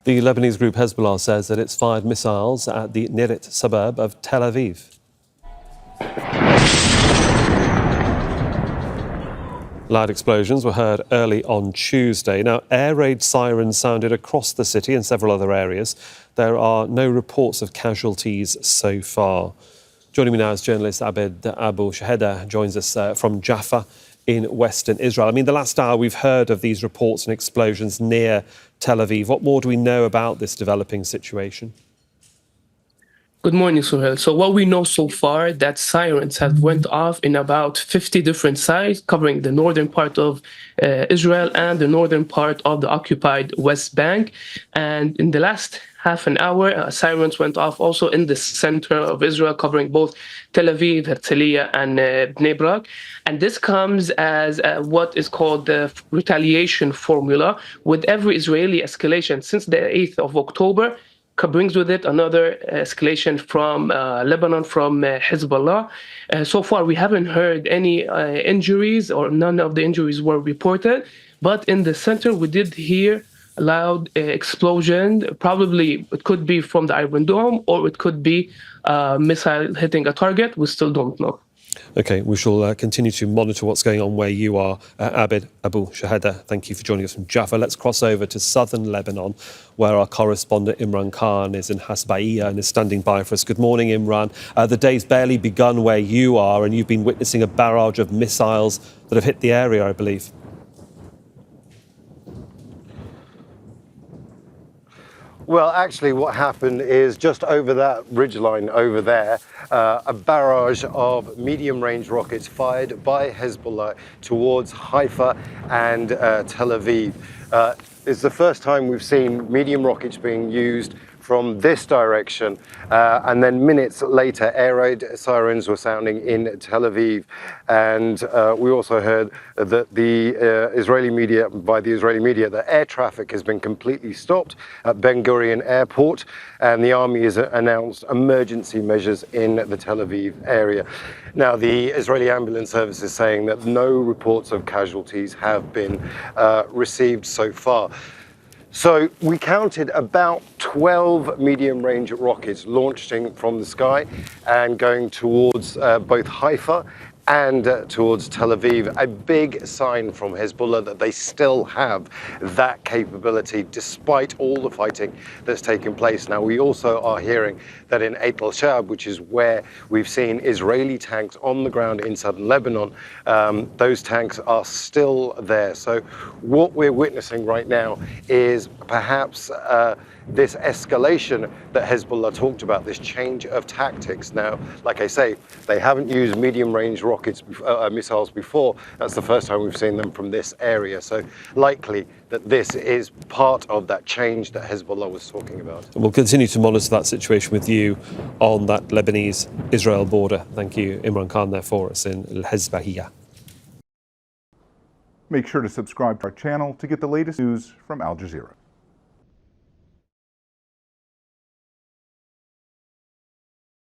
The Lebanese group Hezbollah says that it's fired missiles at the Nirit suburb of Tel Aviv. Loud explosions were heard early on Tuesday. Now, air raid sirens sounded across the city and several other areas. There are no reports of casualties so far. Joining me now is journalist Abed Abu Shhadeh, joins us from Jaffa in western Israel. I mean, the last hour we've heard of these reports and explosions near Tel Aviv. What more do we know about this developing situation? Good morning, Suhail. So what we know so far, that sirens have went off in about 50 different sites, covering the northern part of Israel and the northern part of the occupied West Bank. And in the last half an hour, sirens went off also in the center of Israel, covering both Tel Aviv, Herzliya, and Bnei Brak. And this comes as what is called the retaliation formula. With every Israeli escalation since the 8th of October, brings with it another escalation from Lebanon, from Hezbollah. So far, we haven't heard any injuries, or none of the injuries were reported. But in the center, we did hear a loud explosion. Probably it could be from the Iron Dome, or it could be a missile hitting a target. We still don't know. OK, we shall continue to monitor what's going on where you are. Abed Abu Shhadeh, thank you for joining us from Jaffa. Let's cross over to southern Lebanon, where our correspondent Imran Khan is in Hasbaiyya and is standing by for us. Good morning, Imran. The day's barely begun where you are, and you've been witnessing a barrage of missiles that have hit the area, I believe. Well, actually, what happened is just over that ridgeline over there, a barrage of medium-range rockets fired by Hezbollah towards Haifa and Tel Aviv. It's the first time we've seen medium rockets being used from this direction, and then minutes later, air raid sirens were sounding in Tel Aviv, and we also heard that the Israeli media, that air traffic has been completely stopped at Ben Gurion Airport, and the army has announced emergency measures in the Tel Aviv area. Now, the Israeli ambulance service is saying that no reports of casualties have been received so far. So we counted about 12 medium-range rockets launching from the sky and going towards both Haifa and towards Tel Aviv, a big sign from Hezbollah that they still have that capability despite all the fighting that's taken place. Now, we also are hearing that in Eit al-Shab, which is where we've seen Israeli tanks on the ground in southern Lebanon, those tanks are still there. So what we're witnessing right now is perhaps this escalation that Hezbollah talked about, this change of tactics. Now, like I say, they haven't used medium-range rockets, missiles before. That's the first time we've seen them from this area. So likely that this is part of that change that Hezbollah was talking about. And we'll continue to monitor that situation with you on that Lebanese-Israel border. Thank you, Imran Khan, there for us in Hasbaiyya. Make sure to subscribe to our channel to get the latest news from Al Jazeera.